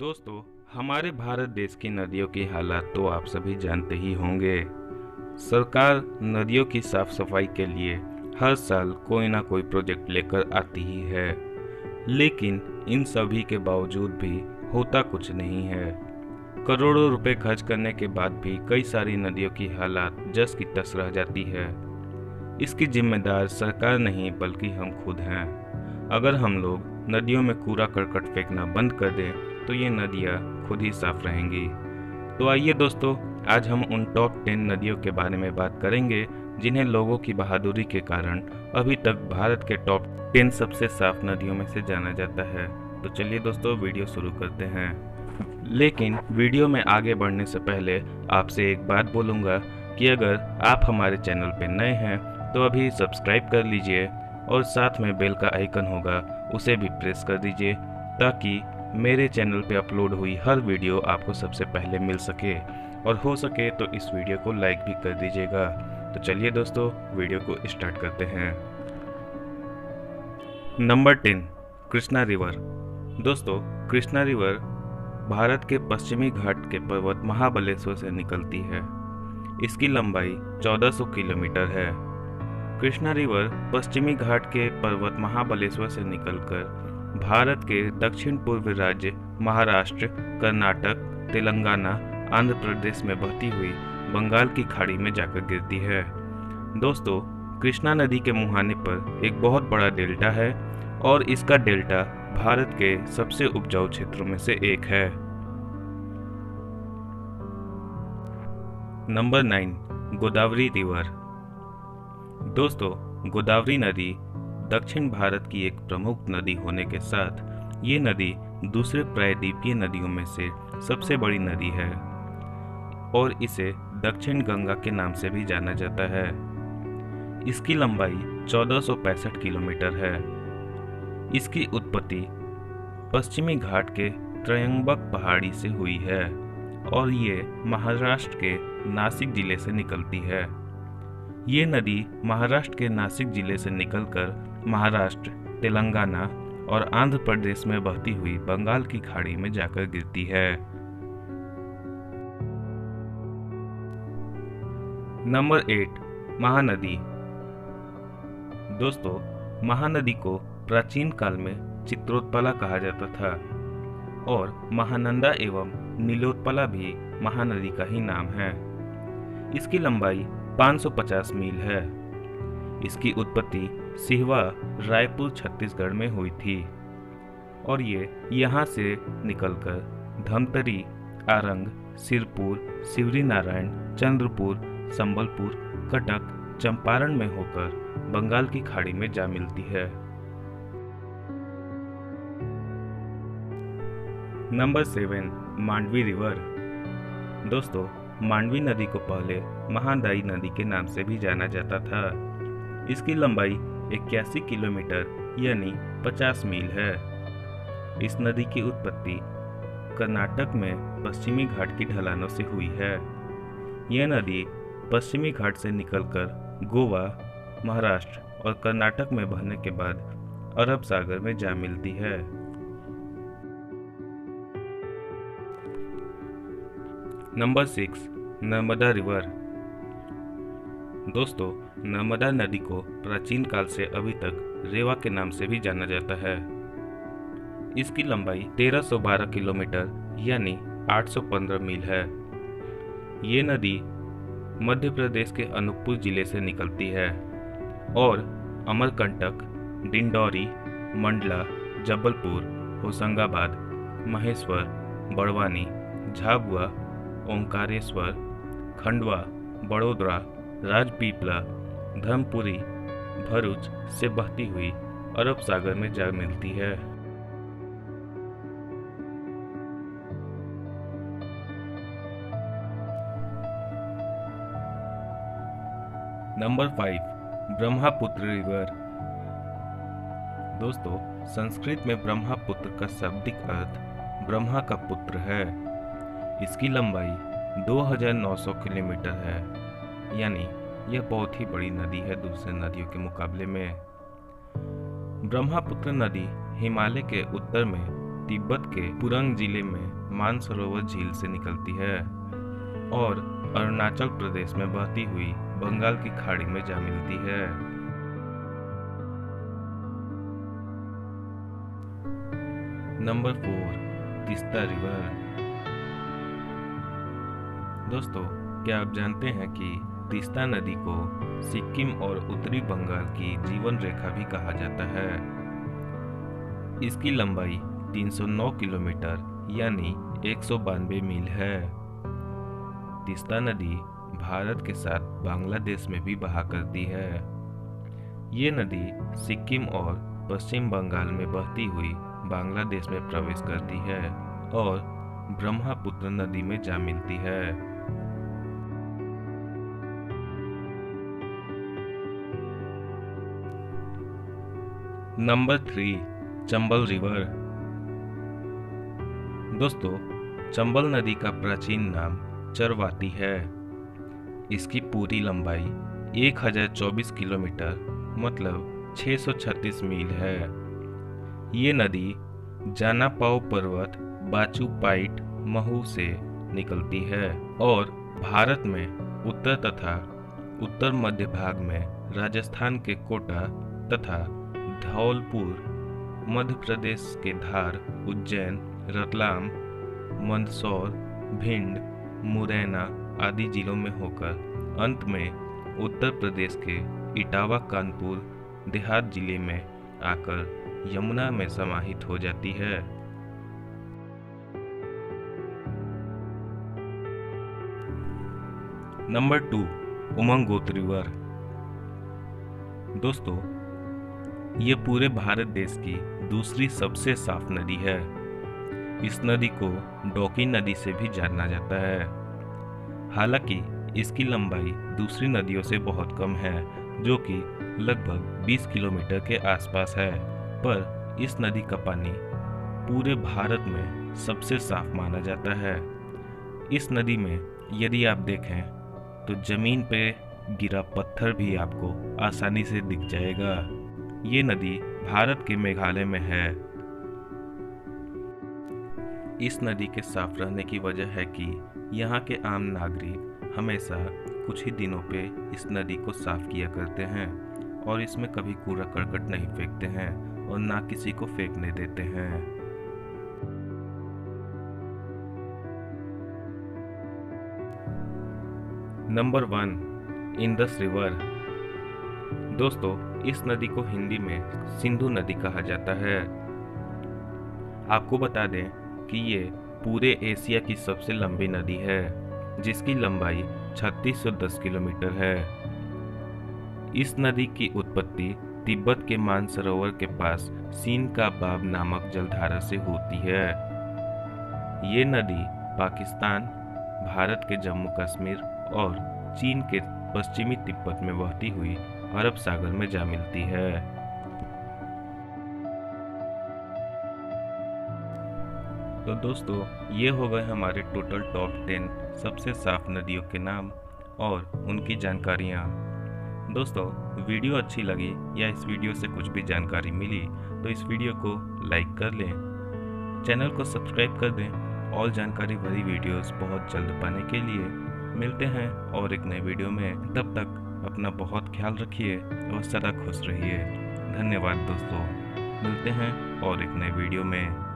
दोस्तों, हमारे भारत देश की नदियों की हालत तो आप सभी जानते ही होंगे। सरकार नदियों की साफ सफाई के लिए हर साल कोई ना कोई प्रोजेक्ट लेकर आती ही है, लेकिन इन सभी के बावजूद भी होता कुछ नहीं है। करोड़ों रुपए खर्च करने के बाद भी कई सारी नदियों की हालत जस की तस रह जाती है। इसकी जिम्मेदार सरकार नहीं बल्कि हम खुद हैं। अगर हम लोग नदियों में कूड़ा करकट फेंकना बंद कर दें तो ये नदियाँ खुद ही साफ रहेंगी। तो आइए दोस्तों, आज हम उन टॉप 10 नदियों के बारे में बात करेंगे जिन्हें लोगों की बहादुरी के कारण अभी तक भारत के टॉप 10 सबसे साफ नदियों में से जाना जाता है। तो चलिए दोस्तों, वीडियो शुरू करते हैं। लेकिन वीडियो में आगे बढ़ने से पहले आपसे एक बात बोलूँगा कि अगर आप हमारे चैनल पर नए हैं तो अभी सब्सक्राइब कर लीजिए और साथ में बेल का आइकन होगा उसे भी प्रेस कर दीजिए, ताकि मेरे चैनल पे अपलोड हुई हर वीडियो आपको सबसे पहले मिल सके, और हो सके तो इस वीडियो को लाइक भी कर दीजिएगा। तो चलिए दोस्तों, वीडियो को स्टार्ट करते हैं। Number 10, Krishna river. दोस्तों, कृष्णा रिवर भारत के पश्चिमी घाट के पर्वत महाबलेश्वर से निकलती है। इसकी लंबाई 1400 किलोमीटर है। कृष्णा रिवर पश्चिमी घाट के पर्वत महाबलेश्वर से निकलकर भारत के दक्षिण पूर्व राज्य महाराष्ट्र, कर्नाटक, तेलंगाना, आंध्र प्रदेश में बहती हुई बंगाल की खाड़ी में जाकर गिरती है। दोस्तों, कृष्णा नदी के मुहाने पर एक बहुत बड़ा डेल्टा है और इसका डेल्टा भारत के सबसे उपजाऊ क्षेत्रों में से एक है। Number 9, Godavari river. दोस्तों, गोदावरी नदी दक्षिण भारत की एक प्रमुख नदी होने के साथ ये नदी दूसरे प्रायद्वीपीय नदियों में से सबसे बड़ी नदी है और इसे दक्षिण गंगा के नाम से भी जाना जाता है। इसकी लंबाई 1465 किलोमीटर है। इसकी उत्पत्ति पश्चिमी घाट के त्रयंबक पहाड़ी से हुई है और ये महाराष्ट्र के नासिक जिले से निकलती है। ये नदी महाराष्ट्र के नासिक जिले से निकलकर महाराष्ट्र, तेलंगाना और आंध्र प्रदेश में बहती हुई बंगाल की खाड़ी में जाकर गिरती है। नंबर 8, महानदी। दोस्तों, महानदी को प्राचीन काल में चित्रोत्पला कहा जाता था और महानंदा एवं नीलोत्पला भी महानदी का ही नाम है। इसकी लंबाई 550 मील है। इसकी उत्पत्ति सिहवा, रायपुर, छत्तीसगढ़ में हुई थी और ये यहाँ से निकलकर धमतरी, आरंग, सिरपुर, सिवरी नारायण, चंद्रपुर, संबलपुर, कटक, चंपारण में होकर बंगाल की खाड़ी में जा मिलती है। Number 7, Mandovi river. दोस्तों, मांडवी नदी को पहले महादायी नदी के नाम से भी जाना जाता था। इसकी लंबाई 81 किलोमीटर यानी 50 मील है। इस नदी की उत्पत्ति कर्नाटक में पश्चिमी घाट की ढलानों से हुई है। यह नदी पश्चिमी घाट से निकलकर गोवा, महाराष्ट्र और कर्नाटक में बहने के बाद अरब सागर में जा मिलती है। Number 6, Narmada river. दोस्तों, नर्मदा नदी को प्राचीन काल से अभी तक रेवा के नाम से भी जाना जाता है। इसकी लंबाई 1312 किलोमीटर यानी 815 मील है। ये नदी मध्य प्रदेश के अनूपपुर जिले से निकलती है और अमरकंटक, डिंडौरी, मंडला, जबलपुर, होशंगाबाद, महेश्वर, बड़वानी, झाबुआ, ओंकारेश्वर, खंडवा, बड़ोदरा, राजपीपला, धर्मपुरी, भरूच से बहती हुई अरब सागर में जा मिलती है। Number 5, Brahmaputra river. दोस्तों, संस्कृत में ब्रह्मपुत्र का शाब्दिक अर्थ ब्रह्मा का पुत्र है। इसकी लंबाई 2900 किलोमीटर है, यानी यह बहुत ही बड़ी नदी है दूसरे नदियों के मुकाबले में। ब्रह्मपुत्र नदी हिमालय के उत्तर में तिब्बत के पुरंग जिले में मानसरोवर झील से निकलती है और अरुणाचल प्रदेश में बहती हुई बंगाल की खाड़ी में जा मिलती है। Number 4, Teesta river. दोस्तों, क्या आप जानते हैं कि तीस्ता नदी को सिक्किम और उत्तरी बंगाल की जीवन रेखा भी कहा जाता है। इसकी लंबाई 309 किलोमीटर यानी 192 मील है। तीस्ता नदी भारत के साथ बांग्लादेश में भी बहा करती है। ये नदी सिक्किम और पश्चिम बंगाल में बहती हुई बांग्लादेश में प्रवेश करती है और ब्रह्मपुत्र नदी में जा मिलती है। Number 3, Chambal river. दोस्तों, चंबल नदी का प्राचीन नाम चरवाती है। इसकी पूरी लंबाई 1024 किलोमीटर मतलब 636 मील है। ये नदी जानापाओ पर्वत बाचू पाइट महू से निकलती है और भारत में उत्तर तथा उत्तर मध्य भाग में राजस्थान के कोटा तथा धौलपुर, मध्य प्रदेश के धार, उज्जैन, रतलाम, मंदसौर, भिंड, मुरैना आदि जिलों में होकर अंत में उत्तर प्रदेश के इटावा कानपुर देहात जिले में आकर यमुना में समाहित हो जाती है। Number 2, Umngot river. दोस्तों, ये पूरे भारत देश की दूसरी सबसे साफ नदी है। इस नदी को डोकी नदी से भी जाना जाता है। हालांकि इसकी लंबाई दूसरी नदियों से बहुत कम है, जो कि लगभग 20 किलोमीटर के आसपास है, पर इस नदी का पानी पूरे भारत में सबसे साफ माना जाता है। इस नदी में यदि आप देखें तो जमीन पे गिरा पत्थर भी आपको आसानी से दिख जाएगा। ये नदी भारत के मेघालय में है। इस नदी के साफ रहने की वजह है कि यहाँ के आम नागरिक हमेशा कुछ ही दिनों पे इस नदी को साफ किया करते हैं और इसमें कभी कूड़ा करकट नहीं फेंकते हैं और ना किसी को फेंकने देते हैं। Number 1, Indus river. दोस्तों, इस नदी को हिंदी में सिंधु नदी कहा जाता है। आपको बता दें कि ये पूरे एशिया की सबसे लंबी नदी है, जिसकी लंबाई 3610 किलोमीटर है। इस नदी की उत्पत्ति तिब्बत के मानसरोवर के पास सीन का बाब नामक जलधारा से होती है। ये नदी पाकिस्तान, भारत के जम्मू कश्मीर और चीन के पश्चिमी तिब्बत में बहती हुई अरब सागर में जा मिलती है। तो दोस्तों, ये हो गए हमारे टोटल टॉप 10 सबसे साफ नदियों के नाम और उनकी जानकारियाँ। दोस्तों, वीडियो अच्छी लगी या इस वीडियो से कुछ भी जानकारी मिली तो इस वीडियो को लाइक कर लें, चैनल को सब्सक्राइब कर दें और जानकारी भरी वीडियोस बहुत जल्द पाने के लिए मिलते हैं और एक नए वीडियो में। तब तक अपना बहुत ख्याल रखिए और सदा खुश रहिए। धन्यवाद दोस्तों, मिलते हैं और एक नए वीडियो में।